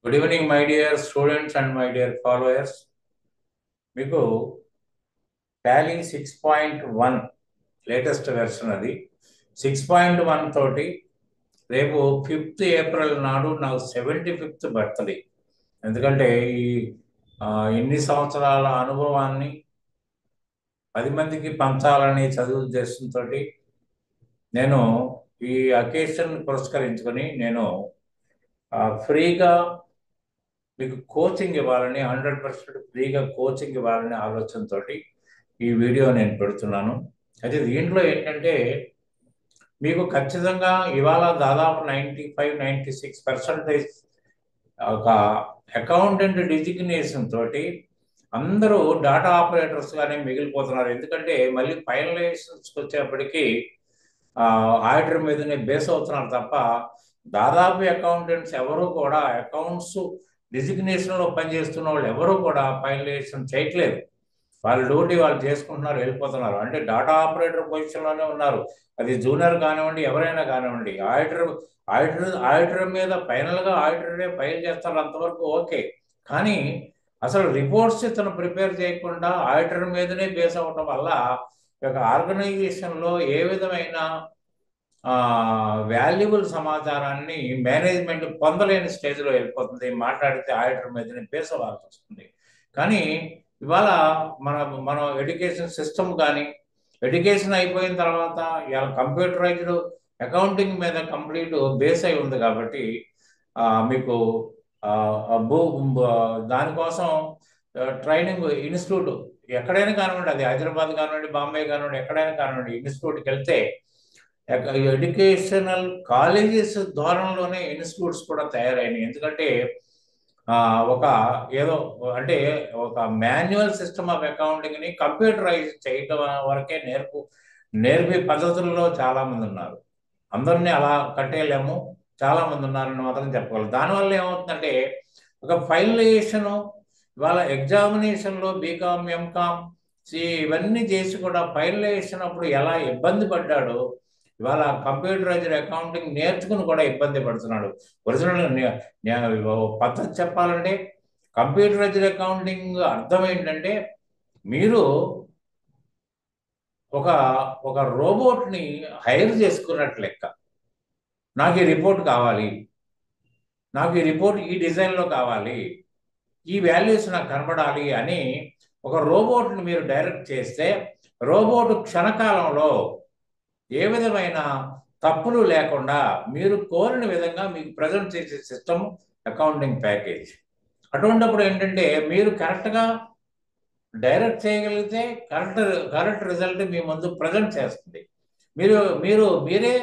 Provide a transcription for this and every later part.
Good evening my dear students and my dear followers. మీకు Tally 6.1 latest version. అది 6.1 తోటి రేపు 5th ఏప్రిల్ నాడు నాకు 75th బర్త్డే. ఎందుకంటే ఈ ఇన్ని సంవత్సరాల అనుభవాన్ని 10 మందికి పంచాలని చదువు ఉద్దేశంతో నేను ఈ అకేషన్ పురస్కరించుకొని నేను ఫ్రీగా మీకు కోచింగ్ ఇవ్వాలని 100% ఫ్రీగా కోచింగ్ ఇవ్వాలని ఆలోచనతో ఈ వీడియో నేను పెడుతున్నాను. అయితే దీంట్లో ఏంటంటే మీకు ఖచ్చితంగా ఇవాళ దాదాపు 95-96% ఒక అకౌంటెంట్ డిజిగ్నేషన్ తోటి అందరూ డాటా ఆపరేటర్స్గానే మిగిలిపోతున్నారు. ఎందుకంటే మళ్ళీ ఫైనలైజేషన్స్కి వచ్చేప్పటికీ ఆడిటర్ మీదనే బేస్ అవుతున్నారు తప్ప దాదాపు అకౌంటెంట్స్ ఎవరు కూడా అకౌంట్స్ డిజిగ్నేషన్లో పనిచేస్తున్న వాళ్ళు ఎవరు కూడా ఫైనలైజేషన్ చేయట్లేదు. వాళ్ళ డ్యూటీ వాళ్ళు చేసుకుంటున్నారు, వెళ్ళిపోతున్నారు. అంటే డాటా ఆపరేటర్ పొజిషన్లోనే ఉన్నారు. అది జూనియర్ కానివ్వండి, ఎవరైనా కానివ్వండి. ఆడిటర్ మీద ఫైనల్గా ఆడిటరే ఫైల్ చేస్తారు, అంతవరకు ఓకే. కానీ అసలు రిపోర్ట్స్ ఇతను ప్రిపేర్ చేయకుండా ఆడిటర్ మీదనే బేస్ అవ్వటం వల్ల ఒక ఆర్గనైజేషన్లో ఏ విధమైన వాల్యుబుల్ సమాచారాన్ని మేనేజ్మెంట్ పొందలేని స్టేజ్లో వెళ్ళిపోతుంది. మాట్లాడితే ఆడిటర్ మీదనే బేస్ అవ్వాల్సి వస్తుంది. కానీ ఇవాళ మన ఎడ్యుకేషన్ సిస్టమ్ కానీ ఎడ్యుకేషన్ అయిపోయిన తర్వాత ఇవాళ కంప్యూటరైజ్డ్ అకౌంటింగ్ మీద కంప్లీట్ బేస్ అయి ఉంది. కాబట్టి మీకు దానికోసం ట్రైనింగ్ ఇన్స్టిట్యూట్ ఎక్కడైనా కానివ్వండి, అది హైదరాబాద్ కానివ్వండి, బాంబే కానివ్వండి, ఎక్కడైనా కానివ్వండి, ఇన్స్టిట్యూట్కి వెళ్తే ఎడ్యుకేషనల్ కాలేజెస్ ద్వారంలోనే ఇన్స్టిట్యూట్స్ కూడా తయారైనాయి. ఎందుకంటే ఒక ఏదో అంటే ఒక మాన్యువల్ సిస్టమ్ ఆఫ్ అకౌంటింగ్ని కంప్యూటరైజ్ చేయటం వరకే నేర్పే పద్ధతుల్లో చాలామంది ఉన్నారు. అందరినీ అలా కట్టేయలేము, చాలామంది ఉన్నారని మాత్రం చెప్పగలరు. దానివల్ల ఏమవుతుందంటే ఒక ఫైనలైజేషను ఇవాళ ఎగ్జామినేషన్లో బీకామ్, ఎంకామ్, ఇవన్నీ చేసి కూడా ఫైనలైజేషన్ అప్పుడు ఎలా ఇబ్బంది పడ్డాడో ఇవాళ కంప్యూటరైజ్డ్ అకౌంటింగ్ నేర్చుకుని కూడా ఇబ్బంది పడుతున్నాడు. ఒరిజినల్ పద్ధతి చెప్పాలంటే కంప్యూటరైజ్డ్ అకౌంటింగ్ అర్థం ఏంటంటే మీరు ఒక రోబోట్ని హైర్ చేసుకున్నట్లు లెక్క. నాకు ఈ రిపోర్ట్ కావాలి, నాకు ఈ రిపోర్ట్ ఈ డిజైన్లో కావాలి, ఈ వాల్యూస్ నాకు కనబడాలి అని ఒక రోబోట్ని మీరు డైరెక్ట్ చేస్తే రోబోట్ క్షణకాలంలో ఏ విధమైన తప్పులు లేకుండా మీరు కోరిన విధంగా మీకు ప్రజెంట్ చేసే సిస్టమ్ అకౌంటింగ్ ప్యాకేజ్. అటువంటిప్పుడు ఏంటంటే మీరు కరెక్ట్గా డైరెక్ట్ చేయగలిగితే కరెక్ట్ రిజల్ట్ మీ ముందు ప్రజెంట్ చేస్తుంది. మీరే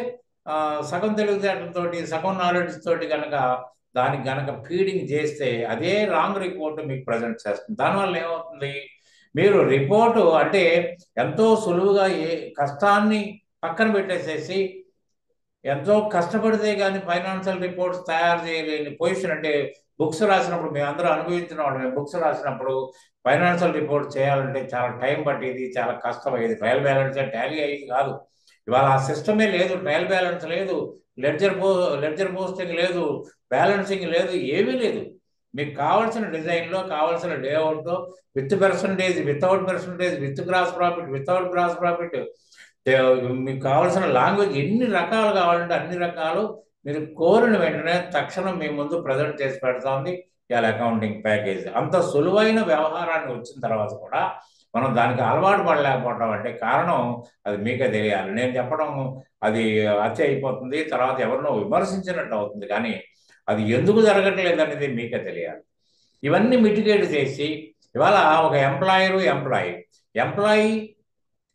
సగం తెలివితేటలతోటి, సగం నాలెడ్జ్ తోటి కనుక దానికి కనుక ఫీడింగ్ చేస్తే అదే రాంగ్ రిపోర్ట్ మీకు ప్రజెంట్ చేస్తుంది. దానివల్ల ఏమవుతుంది, మీరు రిపోర్టు అంటే ఎంతో సులువుగా కష్టాన్ని పక్కన పెట్టేసేసి ఎంతో కష్టపడితే కానీ ఫైనాన్షియల్ రిపోర్ట్స్ తయారు చేయలేని పొజిషన్. అంటే బుక్స్ రాసినప్పుడు మేము అందరూ అనుభవించిన వాళ్ళు, మేము బుక్స్ రాసినప్పుడు ఫైనాన్షియల్ రిపోర్ట్ చేయాలంటే చాలా టైం పట్టేది, చాలా కష్టమయ్యేది. ట్రయల్ బ్యాలెన్స్ టాలీ అయ్యేది కాదు. ఇవాళ ఆ సిస్టమే లేదు, ట్రయల్ బ్యాలెన్స్ లేదు, లెడ్జర్ పోస్టింగ్ లేదు, బ్యాలెన్సింగ్ లేదు, ఏమీ లేదు. మీకు కావాల్సిన డిజైన్లో, కావాల్సిన లేఅవుట్లో, with percentage, without percentage, with gross profit, without gross profit, మీకు కావాల్సిన లాంగ్వేజ్ ఎన్ని రకాలు కావాలంటే అన్ని రకాలు మీరు కోరిన వెంటనే తక్షణం మీ ముందు ప్రజెంట్ చేసి పెడుతుంది ఇవాళ అకౌంటింగ్ ప్యాకేజ్. అంత సులువైన వ్యవహారాన్ని వచ్చిన తర్వాత కూడా మనం దానికి అలవాటు పడలేకపోవడం అంటే కారణం అది మీకే తెలియాలి. నేను చెప్పడం అది హత్య అయిపోతుంది, తర్వాత ఎవరినో విమర్శించినట్టు అవుతుంది. కానీ అది ఎందుకు జరగట్లేదు అనేది మీకే తెలియాలి. ఇవన్నీ మిటిగేట్ చేసి ఇవాళ ఒక ఎంప్లాయీ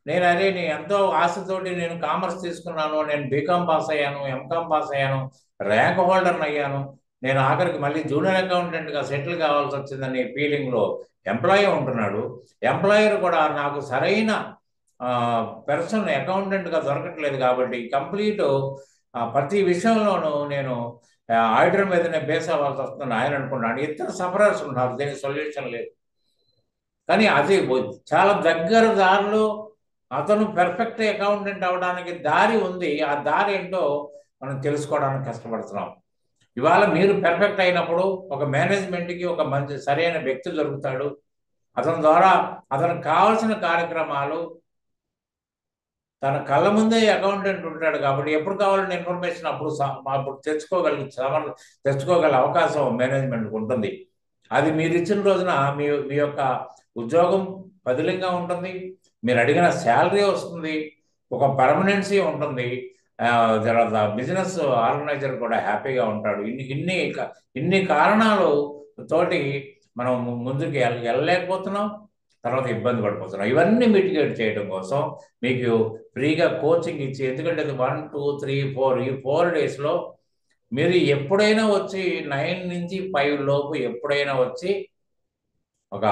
నేను ఎంతో ఆశతోటి నేను కామర్స్ తీసుకున్నాను, నేను బీకామ్ పాస్ అయ్యాను, ఎంకామ్ పాస్ అయ్యాను, ర్యాంక్ హోల్డర్ని అయ్యాను, నేను ఆఖరికి మళ్ళీ జూనియర్ అకౌంటెంట్గా సెటిల్ కావాల్సి వచ్చిందని ఫీలింగ్లో ఎంప్లాయీ ఉంటున్నాడు. ఎంప్లాయర్ కూడా నాకు సరైన పర్సన్ అకౌంటెంట్గా దొరకట్లేదు కాబట్టి కంప్లీట్ ప్రతి విషయంలోనూ నేను ఆడిటర్ మీదనే బేస్ అవ్వాల్సి వస్తుంది ఆయన అనుకున్నాడు. ఇద్దరు సఫరర్స్ ఉన్నారు, దీనికి సొల్యూషన్ లేదు. కానీ అది చాలా దగ్గర దారిలో అతను పెర్ఫెక్ట్ అకౌంటెంట్ అవడానికి దారి ఉంది. ఆ దారి ఏంటో మనం తెలుసుకోవడానికి కష్టపడుతున్నాం. ఇవాళ మీరు పెర్ఫెక్ట్ అయినప్పుడు ఒక మేనేజ్మెంట్కి ఒక మంచి సరైన వ్యక్తి దొరుకుతాడు. అతని ద్వారా అతనికి కావాల్సిన కార్యక్రమాలు తన కళ్ళ ముందే అకౌంటెంట్ ఉంటాడు కాబట్టి ఎప్పుడు కావాలన్న ఇన్ఫర్మేషన్ అప్పుడు తెచ్చుకోగల అవకాశం మేనేజ్మెంట్కి ఉంటుంది. అది మీరు ఇచ్చిన రోజున మీ యొక్క ఉద్యోగం పదిలంగా ఉంటుంది, మీరు అడిగిన శాలరీ వస్తుంది, ఒక పర్మనెన్సీ ఉంటుంది, తర్వాత బిజినెస్ ఆర్గనైజర్ కూడా హ్యాపీగా ఉంటాడు. ఇన్ని కారణాలు తోటి మనం ముందుకు వెళ్ళలేకపోతున్నాం, తర్వాత ఇబ్బంది పడిపోతున్నాం. ఇవన్నీ మిటిగేట్ చేయడం కోసం మీకు ఫ్రీగా కోచింగ్ ఇచ్చి, ఎందుకంటే 1, 2, 3, 4 ఈ 4 డేస్లో మీరు ఎప్పుడైనా వచ్చి 9 నుంచి 5 లోపు ఎప్పుడైనా వచ్చి ఒక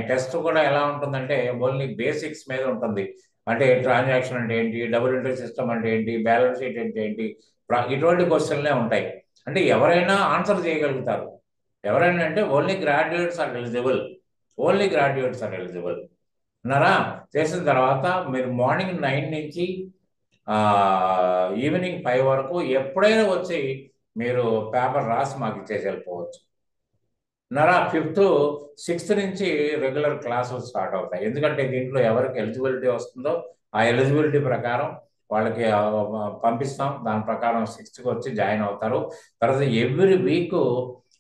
టెస్ట్ కూడా ఎలా ఉంటుందంటే ఓన్లీ బేసిక్స్ మీద ఉంటుంది. అంటే ట్రాన్సాక్షన్ అంటే ఏంటి, డబుల్ ఎంట్రీ సిస్టమ్ అంటే ఏంటి, బ్యాలెన్స్ షీట్ అంటే ఏంటి, ఇటువంటి క్వశ్చన్లే ఉంటాయి. అంటే ఎవరైనా ఆన్సర్ చేయగలుగుతారు. ఎవరైనా అంటే ఓన్లీ గ్రాడ్యుయేట్స్ ఆర్ ఎలిజిబుల్ అన్నారా. చేసిన తర్వాత మీరు మార్నింగ్ 9 నుంచి ఈవినింగ్ 5 వరకు ఎప్పుడైనా వచ్చి మీరు పేపర్ రాసి మాకు ఇచ్చేసి వెళ్ళిపోవచ్చు. 5th, 6th నుంచి రెగ్యులర్ క్లాసులు స్టార్ట్ అవుతాయి. ఎందుకంటే దీంట్లో ఎవరికి ఎలిజిబిలిటీ వస్తుందో ఆ ఎలిజిబిలిటీ ప్రకారం వాళ్ళకి పంపిస్తాం. దాని ప్రకారం 6th వచ్చి జాయిన్ అవుతారు. తర్వాత ఎవ్రీ వీక్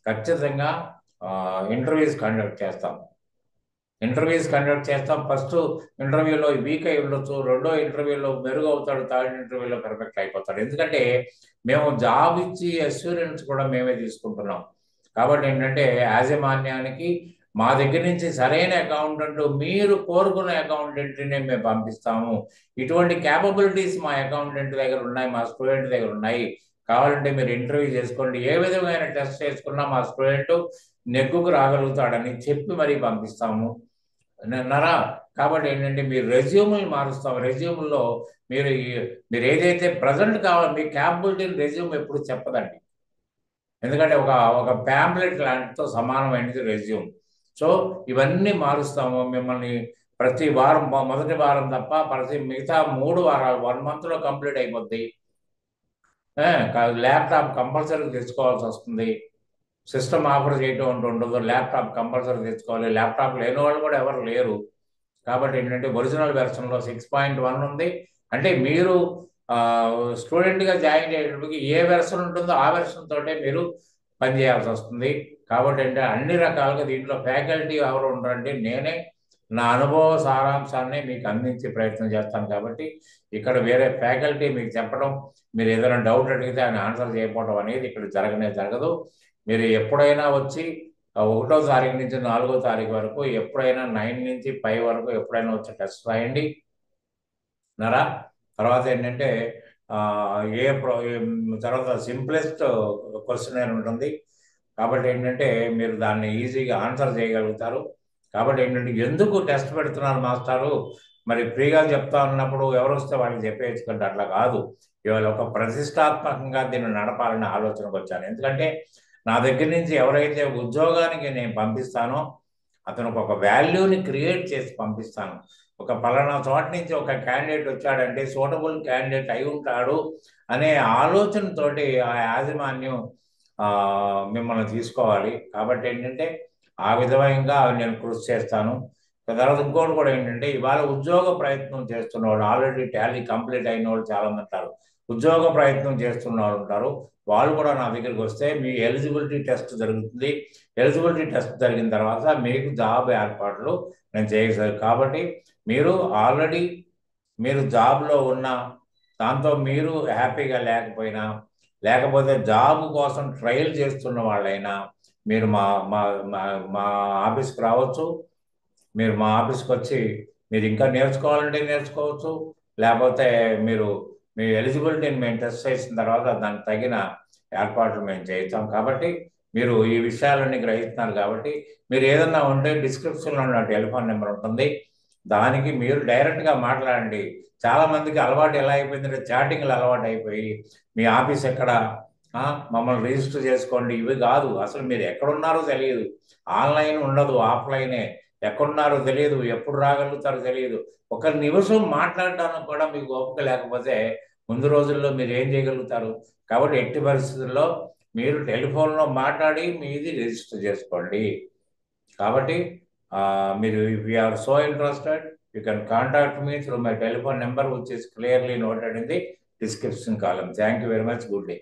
ఖచ్చితంగా ఇంటర్వ్యూస్ కండక్ట్ చేస్తాం. ఫస్ట్ ఇంటర్వ్యూలో వీక్ అయి ఉండొచ్చు, రెండో ఇంటర్వ్యూలో మెరుగు అవుతాడు, థర్డ్ ఇంటర్వ్యూలో పెర్ఫెక్ట్ అయిపోతాడు. ఎందుకంటే మేము జాబ్ ఇచ్చి అష్యూరెన్స్ కూడా మేమే తీసుకుంటున్నాం. కాబట్టి ఏంటంటే యాజమాన్యానికి మా దగ్గర నుంచి సరైన అకౌంటెంట్, మీరు కోరుకున్న అకౌంటెంట్ని మేము పంపిస్తాము. ఇటువంటి క్యాపబిలిటీస్ మా అకౌంటెంట్ దగ్గర ఉన్నాయి, మా స్టూడెంట్ దగ్గర ఉన్నాయి. కావాలంటే మీరు ఇంటర్వ్యూ చేసుకోండి. ఏ విధమైన టెస్ట్ చేసుకున్నా మా స్టూడెంట్ నెగ్గుకు రాగలుగుతాడని చెప్పి మరీ పంపిస్తాము. కాబట్టి ఏంటంటే మీరు రెజ్యూమ్ని మారుస్తాం. రెజ్యూమ్లో మీరు ఏదైతే ప్రజెంట్ కావాలో మీ క్యాపబిలిటీని రెజ్యూమ్ ఎప్పుడు చెప్పదండి. ఎందుకంటే ఒక ప్యాంప్లెట్ లాంటితో సమానమైనది రెజ్యూమ్. సో ఇవన్నీ మారుస్తాము. మిమ్మల్ని ప్రతి వారం, మొదటి వారం తప్ప మిగతా 3 వారాలు 1 monthలో కంప్లీట్ అయిపోద్ది. ల్యాప్టాప్ కంపల్సరీ తెచ్చుకోవాల్సి వస్తుంది. సిస్టమ్ ఆఫర్ చేయటం ఉండదు, ల్యాప్టాప్ కంపల్సరీ తెచ్చుకోవాలి. ల్యాప్టాప్ లేని వాళ్ళు కూడా ఎవరు లేరు. కాబట్టి ఏంటంటే ఒరిజినల్ వెర్షన్లో 6.1 ఉంది. అంటే మీరు స్టూడెంట్గా జాయిన్ అయ్యేటప్పటికి ఏ వెర్షన్ ఉంటుందో ఆ వెర్షన్ తోటే మీరు పనిచేయాల్సి వస్తుంది. కాబట్టి అంటే అన్ని రకాలుగా దీంట్లో ఫ్యాకల్టీ ఎవరు ఉంటారంటే నేనే నా అనుభవ సారాంశాన్ని మీకు అందించే ప్రయత్నం చేస్తాను. కాబట్టి ఇక్కడ వేరే ఫ్యాకల్టీ మీకు చెప్పడం, మీరు ఏదైనా డౌట్ అడిగితే ఆయన ఆన్సర్ చేయకపోవడం అనేది ఇక్కడ జరగదు. మీరు ఎప్పుడైనా వచ్చి 1వ తారీఖు నుంచి 4వ తారీఖు వరకు ఎప్పుడైనా 9 నుంచి 5 వరకు ఎప్పుడైనా వచ్చి టెస్ట్ రాయండి. తర్వాత ఏంటంటే తర్వాత సింప్లెస్ట్ క్వశ్చన్ ఉంటుంది. కాబట్టి ఏంటంటే మీరు దాన్ని ఈజీగా ఆన్సర్ చేయగలుగుతారు. కాబట్టి ఏంటంటే ఎందుకు టెస్ట్ పెడుతున్నారు మాస్టారు, మరి ఫ్రీగా చెప్తా ఉన్నప్పుడు ఎవరు వస్తే వాళ్ళకి చెప్పేయచ్చుకుంటే అట్లా కాదు. ఇవాళ ఒక ప్రతిష్టాత్మకంగా దీన్ని నడపాలనే ఆలోచనకు వచ్చాను. ఎందుకంటే నా దగ్గర నుంచి ఎవరైతే ఉద్యోగానికి నేను పంపిస్తానో అతనికి ఒక వాల్యూని క్రియేట్ చేసి పంపిస్తాను. ఒక పలానా చోట నుంచి ఒక క్యాండిడేట్ వచ్చాడంటే సూటబుల్ క్యాండిడేట్ అయి ఉంటాడు అనే ఆలోచనతోటి ఆ యాజమాన్యం మిమ్మల్ని తీసుకోవాలి. కాబట్టి ఏంటంటే ఆ విధంగా నేను కృషి చేస్తాను. తర్వాత ఇంకోటి కూడా ఏంటంటే ఇవాళ ఉద్యోగ ప్రయత్నం చేస్తున్న వాళ్ళు, ఆల్రెడీ టాలీ కంప్లీట్ అయిన వాళ్ళు చాలా మంది ఉంటారు, ఉద్యోగ ప్రయత్నం చేస్తున్న వాళ్ళు ఉంటారు. వాళ్ళు కూడా నా దగ్గరికి వస్తే మీ ఎలిజిబిలిటీ టెస్ట్ జరుగుతుంది. ఎలిజిబిలిటీ టెస్ట్ జరిగిన తర్వాత మీకు జాబ్ ఏర్పాట్లు నేను చేయగలను. కాబట్టి మీరు ఆల్రెడీ జాబ్లో ఉన్న దాంతో మీరు హ్యాపీగా లేకపోతే జాబ్ కోసం ట్రయల్ చేస్తున్న వాళ్ళైనా మీరు మా ఆఫీస్కి రావచ్చు. మీరు మా ఆఫీస్కి వచ్చి మీరు ఇంకా నేర్చుకోవాలంటే నేర్చుకోవచ్చు. లేకపోతే మీ ఎలిజిబిలిటీని మేము టెస్ట్ చేసిన తర్వాత దానికి తగిన ఏర్పాట్లు మేము చేస్తాం. కాబట్టి మీరు ఈ విషయాలన్నీ గ్రహిస్తున్నారు. కాబట్టి మీరు ఏదన్నా ఉంటే డిస్క్రిప్షన్లో నా టెలిఫోన్ నెంబర్ ఉంటుంది, దానికి మీరు డైరెక్ట్గా మాట్లాడండి. చాలా మందికి అలవాటు ఎలా అయిపోయిందంటే చాటింగ్లు అలవాటు అయిపోయి మీ ఆఫీస్ ఎక్కడ, మమ్మల్ని రిజిస్టర్ చేసుకోండి, ఇవి కాదు. అసలు మీరు ఎక్కడున్నారో తెలియదు, ఆన్లైన్ ఉండదు, ఆఫ్లైనే. ఎక్కడున్నారో తెలియదు, ఎప్పుడు రాగలుగుతారో తెలియదు. ఒక నిమిషం మాట్లాడడానికి కూడా మీకు ఓపిక లేకపోతే ముందు రోజుల్లో మీరు ఏం చేయగలుగుతారు? కాబట్టి ఎట్టి పరిస్థితుల్లో మీరు టెలిఫోన్లో మాట్లాడి మీది రిజిస్టర్ చేసుకోండి. కాబట్టి మీరు if you are so interested, you can contact me through my telephone number which is clearly noted in the description column. Thank you very much. Good day.